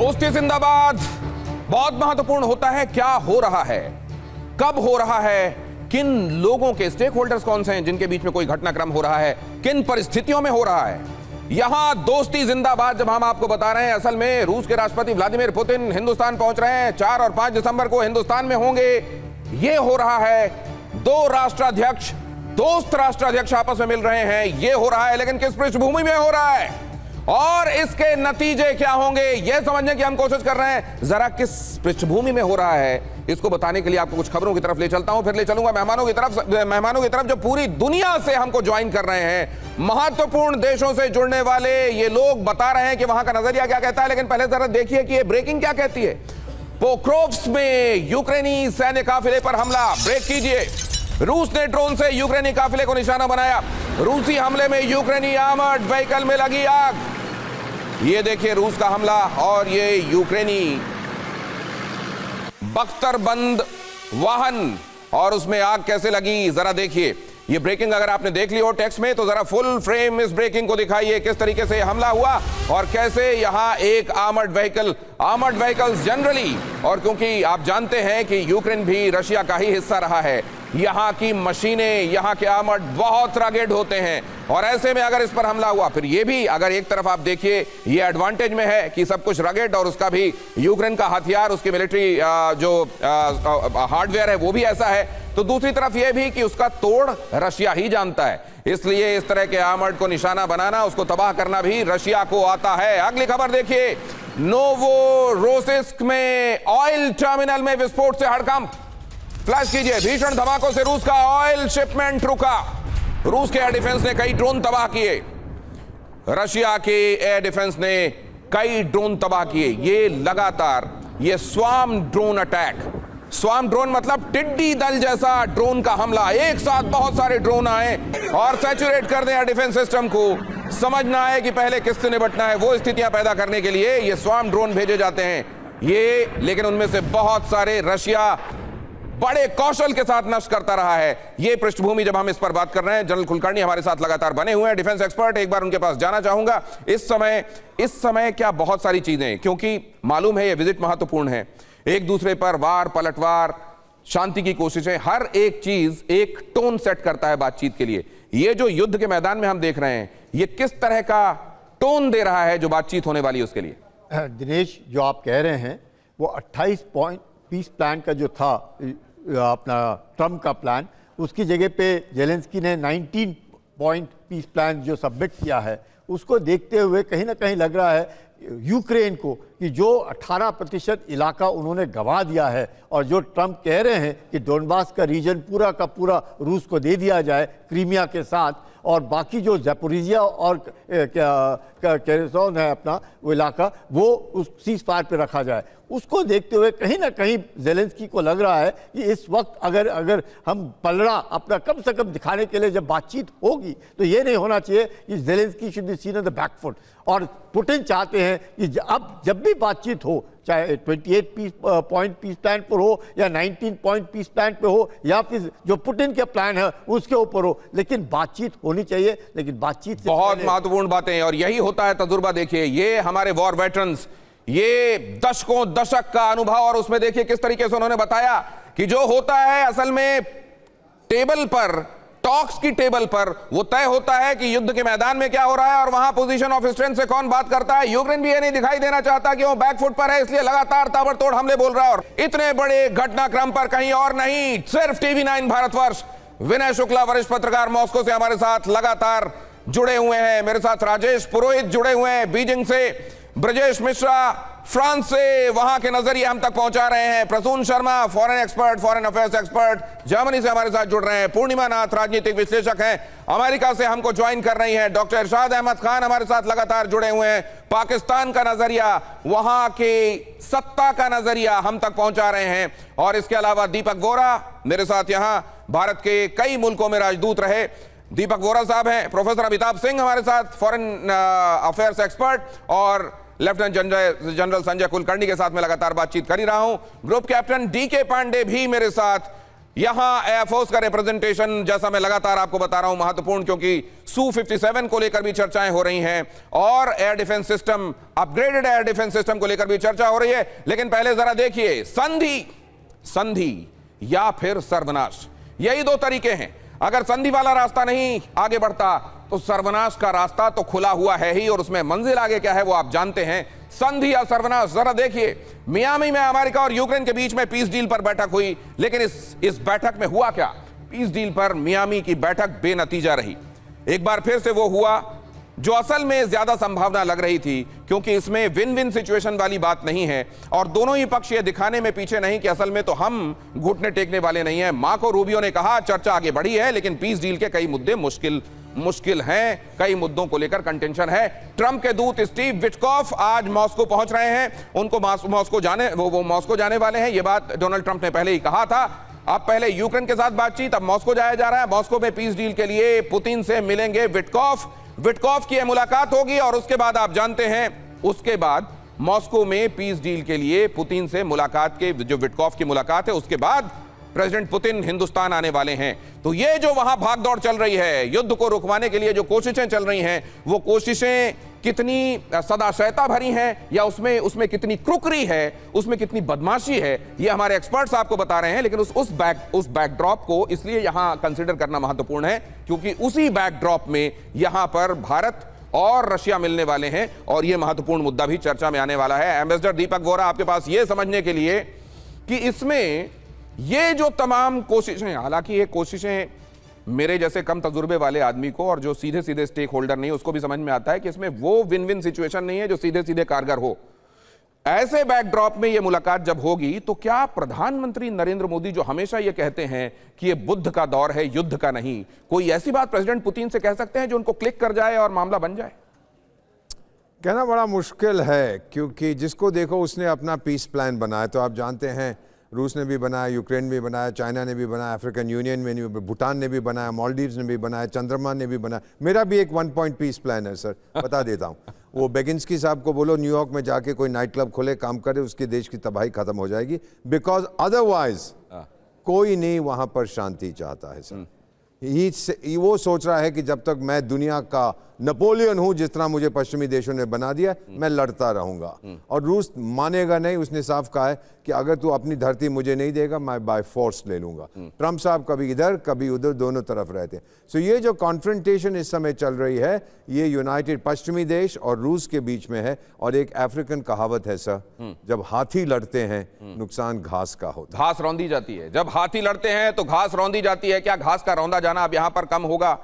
दोस्ती जिंदाबाद बहुत महत्वपूर्ण होता है। क्या हो रहा है, कब हो रहा है, किन लोगों के स्टेक होल्डर्स कौन से हैं जिनके बीच में कोई घटनाक्रम हो रहा है, किन परिस्थितियों में हो रहा है। यहां दोस्ती जिंदाबाद जब हम आपको बता रहे हैं, असल में रूस के राष्ट्रपति व्लादिमीर पुतिन हिंदुस्तान पहुंच रहे हैं। 4 और 5 दिसंबर को हिंदुस्तान में होंगे। यह हो रहा है, 2 राष्ट्राध्यक्ष, दोस्त राष्ट्राध्यक्ष आपस में मिल रहे हैं। यह हो रहा है, लेकिन किस पृष्ठभूमि में हो रहा है और इसके नतीजे क्या होंगे, यह समझने की हम कोशिश कर रहे हैं। जरा किस पृष्ठभूमि में हो रहा है, इसको बताने के लिए आपको कुछ खबरों की तरफ ले चलता हूं, फिर ले चलूंगा मेहमानों की तरफ जो पूरी दुनिया से हमको ज्वाइन कर रहे हैं। महत्वपूर्ण देशों से जुड़ने वाले ये लोग बता रहे हैं कि वहां का नजरिया क्या कहता है। लेकिन पहले जरा देखिए कि ये ब्रेकिंग क्या कहती है। पोक्रोव्स्क में यूक्रेनी सैन्य काफिले पर हमला, ब्रेक कीजिए। रूस ने ड्रोन से यूक्रेनी काफिले को निशाना बनाया। रूसी हमले में यूक्रेनी आर्मर्ड व्हीकल में लगी आग। ये देखिए रूस का हमला और ये यूक्रेनी बख्तरबंद वाहन और उसमें आग कैसे लगी, जरा देखिए। ये ब्रेकिंग अगर आपने देख ली हो टेक्स्ट में तो जरा फुल फ्रेम इस ब्रेकिंग को दिखाइए, किस तरीके से हमला हुआ और कैसे यहां एक आर्मर्ड व्हीकल्स जनरली, और क्योंकि आप जानते हैं कि यूक्रेन भी रशिया का ही हिस्सा रहा है, यहां की मशीनें, यहां के आर्मर्ड बहुत रगेड होते हैं। और ऐसे में अगर इस पर हमला हुआ, फिर ये भी अगर एक तरफ आप देखिए ये एडवांटेज में है कि सब कुछ रगेड और उसका भी यूक्रेन का हथियार, उसकी मिलिट्री जो हार्डवेयर है वो भी ऐसा है, तो दूसरी तरफ यह भी कि उसका तोड़ रशिया ही जानता है। इसलिए इस तरह के आर्मर्ड को निशाना बनाना, उसको तबाह करना भी रशिया को आता है। अगली खबर देखिए, नोवोरोसिस्क में ऑयल टर्मिनल में विस्फोट से हड़कंप। फ्लैश कीजिए, भीषण धमाकों से रूस का ऑयल शिपमेंट रुका। रूस के एयर डिफेंस ने कई ड्रोन तबाह किए, रशिया के एयर डिफेंस ने कई ड्रोन तबाह किए। ये लगातार ये swarm drone attack, swarm drone मतलब टिड्डी दल जैसा ड्रोन का हमला, एक साथ बहुत सारे ड्रोन आए और सैचुरेट कर दें एयर डिफेंस सिस्टम को। समझना है कि पहले किससे निपटना है, वो स्थितियां पैदा करने के लिए ये स्वार्म ड्रोन भेजे जाते हैं ये, लेकिन उनमें से बहुत सारे रशिया बड़े कौशल के साथ नष्ट करता रहा है। यह पृष्ठभूमि जब हम इस पर बात कर रहे हैं, जनरल कुलकर्णी हमारे साथ लगातार बने हुए हैं, डिफेंस एक्सपर्ट, एक बार उनके पास जाना चाहूंगा। इस समय क्या बहुत सारी चीजें, क्योंकि मालूम है यह विजिट महत्वपूर्ण है, एक दूसरे पर वार पलटवार, शांति की कोशिशें, हर एक चीज एक टोन सेट करता है बातचीत के लिए। यह जो युद्ध के मैदान में हम देख रहे हैं, यह किस तरह का टोन दे रहा है जो बातचीत होने वाली है उसके लिए। दिनेश, जो आप कह रहे हैं वो 28 पॉइंट पीस प्लान का जो था अपना ट्रम्प का प्लान, उसकी जगह पे जेलेंस्की ने 19 पॉइंट पीस प्लान जो सबमिट किया है, उसको देखते हुए कहीं ना कहीं लग रहा है यूक्रेन को कि जो 18% इलाका उन्होंने गंवा दिया है और जो ट्रम्प कह रहे हैं कि डोनबास का रीजन पूरा का पूरा रूस को दे दिया जाए क्रीमिया के साथ, और बाकी जो ज़ैपोरिजिया और केरेसोन है अपना वो इलाका, वो उस सीज फायर पे रखा जाए, उसको देखते हुए कहीं ना कहीं जेलेंस्की को लग रहा है कि इस वक्त अगर हम पलड़ा अपना कम से कम दिखाने के लिए जब बातचीत होगी तो ये नहीं होना चाहिए कि Zelensky should be seen on the back foot. और पुतिन चाहते हैं कि अब जब भी बातचीत हो, चाहे 28 पॉइंट पीस प्लान पर हो या 19 पॉइंट पीस प्लान पे हो या फिर जो पुतिन के प्लान है उसके ऊपर हो, लेकिन बातचीत होनी चाहिए। लेकिन बातचीत से बहुत महत्वपूर्ण बातें, और यही होता है तजुर्बा। देखिए ये हमारे वॉर वेटरन्स, ये दशक का अनुभव, और उसमें देखिए किस तरीके से उन्होंने बताया कि जो होता है असल में टेबल पर, टॉक्स की टेबल पर वो तय होता है कि युद्ध के मैदान में क्या हो रहा है और वहां पोजीशन ऑफ स्ट्रेंथ से कौन बात करता है। यूक्रेन भी ये नहीं दिखाई देना चाहता कि वो बैकफुट पर है, इसलिए लगातार ताबड़तोड़ हमले बोल रहा है। और इतने बड़े घटनाक्रम पर कहीं और नहीं, सिर्फ टीवी9 भारतवर्ष। विनय शुक्ला वरिष्ठ पत्रकार मॉस्को से हमारे साथ लगातार जुड़े हुए हैं, मेरे साथ राजेश पुरोहित जुड़े हुए हैं बीजिंग से, ब्रजेश मिश्रा फ्रांस से वहां के नजरिए हम तक पहुंचा रहे हैं, Prasoon Sharma foreign expert, foreign affairs expert Germany से हमारे साथ जुड़ रहे हैं, पूर्णिमा नाथ राजनीतिक विश्लेषक हैं, अमेरिका से हमको ज्वाइन कर रही हैं, डॉक्टर इरशाद अहमद खान हमारे साथ लगातार जुड़े हुए हैं, पाकिस्तान का नजरिया, वहां के सत्ता का नजरिया हम तक पहुंचा रहे हैं, और इसके अलावा दीपक वोरा मेरे साथ यहां भारत के कई मुल्कों में राजदूत रहे दीपक वोरा साहब हैं, प्रोफेसर अमिताभ सिंह हमारे साथ फॉरेन अफेयर्स एक्सपर्ट, और लेफ्टिनेंट जनरल संजय कुलकर्णी के साथ मैं लगातार बातचीत कर ही रहा हूं। ग्रुप कैप्टन डीके पांडे भी मेरे साथ यहां एयरफोर्स का रिप्रेजेंटेशन, जैसा मैं लगातार आपको बता रहा हूं, महत्वपूर्ण, क्योंकि Su-57 को लेकर भी चर्चाएं हो रही हैं और air defence system, upgraded air defence system को लेकर भी चर्चा हो रही है। लेकिन पहले जरा देखिए, संधि या फिर सर्वनाश, यही दो तरीके हैं। अगर संधि वाला रास्ता नहीं आगे बढ़ता तो सर्वनाश का रास्ता तो खुला हुआ है ही, और उसमें मंजिल आगे क्या है वो आप जानते हैं। संधि या सर्वनाश, जरा देखिए, मियामी में अमेरिका और यूक्रेन के बीच में पीस डील पर बैठक हुई, लेकिन इस बैठक में हुआ क्या? पीस डील पर मियामी की बैठक बेनतीजा रही। एक बार फिर से वो हुआ जो असल में ज्यादा संभावना लग रही थी, क्योंकि इसमें विन विन सिचुएशन वाली बात नहीं है और दोनों ही पक्ष ये दिखाने में पीछे नहीं कि असल में तो हम घुटने टेकने वाले नहीं हैं। मार्को रूबियो ने कहा चर्चा आगे बढ़ी है, लेकिन पीस डील के कई मुद्दे मुश्किल हैं, कई मुद्दों को लेकर कंटेंशन है। ट्रंप के दूत स्टीव विटकॉफ आज मॉस्को पहुंच रहे हैं, उनको वो मॉस्को जाने वाले हैं। ये बात डोनाल्ड ट्रंप ने पहले ही कहा था। अब पहले यूक्रेन के साथ बातचीत, अब मॉस्को जाया जा रहा है। मॉस्को में पीस डील के लिए पुतिन से मिलेंगे विटकॉफ की मुलाकात होगी और उसके बाद आप जानते हैं, उसके बाद मॉस्को में पीस डील के लिए पुतिन से मुलाकात के जो विटकॉफ की मुलाकात है, उसके बाद प्रेसिडेंट पुतिन हिंदुस्तान आने वाले हैं। तो ये जो वहां भागदौड़ चल रही है, युद्ध को रुकवाने के लिए जो कोशिशें चल रही हैं, वो कोशिशें कितनी सदाशयता भरी हैं या उसमें कितनी क्रुकरी है, उसमें कितनी बदमाशी है, ये हमारे एक्सपर्ट्स आपको बता रहे हैं। लेकिन उस बैकड्रॉप को इसलिए यहां कंसीडर करना महत्वपूर्ण है क्योंकि उसी बैकड्रॉप में यहां पर भारत और रशिया मिलने वाले हैं और यह महत्वपूर्ण मुद्दा भी चर्चा में आने वाला है। एम्बेसडर दीपक वोरा, आपके पास यह समझने के लिए कि इसमें ये जो तमाम कोशिशें, हालांकि ये कोशिशें मेरे जैसे कम तजुर्बे वाले आदमी को और जो सीधे सीधे स्टेक होल्डर नहीं, उसको भी समझ में आता है कि इसमें वो विन विन सिचुएशन नहीं है जो सीधे सीधे कारगर हो। ऐसे बैकड्रॉप में ये मुलाकात जब होगी तो क्या प्रधानमंत्री नरेंद्र मोदी, जो हमेशा ये कहते हैं कि ये बुद्ध का दौर है, युद्ध का नहीं, कोई ऐसी बात प्रेसिडेंट पुतिन से कह सकते हैं जो उनको क्लिक कर जाए और मामला बन जाए? कहना बड़ा मुश्किल है क्योंकि जिसको देखो उसने अपना पीस प्लान बनाया। तो आप जानते हैं रूस ने भी बनाया, यूक्रेन भी बनाया, चाइना ने भी बनाया, अफ्रीकन यूनियन में भी, भूटान ने भी बनाया, मालदीव्स ने भी बनाया, चंद्रमा ने भी बनाया। मेरा भी एक 1 पॉइंट पीस प्लान है सर, बता देता हूँ। वो बेगिंस्की साहब को बोलो न्यूयॉर्क में जाके कोई नाइट क्लब खोले, काम करे, उसके देश की तबाही खत्म हो जाएगी। बिकॉज अदरवाइज कोई नहीं वहाँ पर शांति चाहता है सर। वो सोच रहा है कि जब तक मैं दुनिया का नेपोलियन हूं, जिस तरह मुझे पश्चिमी देशों ने बना दिया, मैं लड़ता रहूंगा। और रूस मानेगा नहीं। उसने साफ कहा है कि अगर तू अपनी धरती मुझे नहीं देगा, मैं बाय फोर्स ले लूंगा। ट्रंप साहब कभी इधर कभी उधर दोनों तरफ रहते हैं। सो ये जो कॉन्फ्रंटेशन इस समय चल रही है, ये यूनाइटेड पश्चिमी देश और रूस के बीच में है। और एक अफ्रीकन कहावत है सर, जब हाथी लड़ते हैं नुकसान घास का होता है। घास रौंदी जाती है। जब हाथी लड़ते हैं तो घास रौंदी जाती है। क्या घास का रौंदा जाना अब यहां पर कम होगा?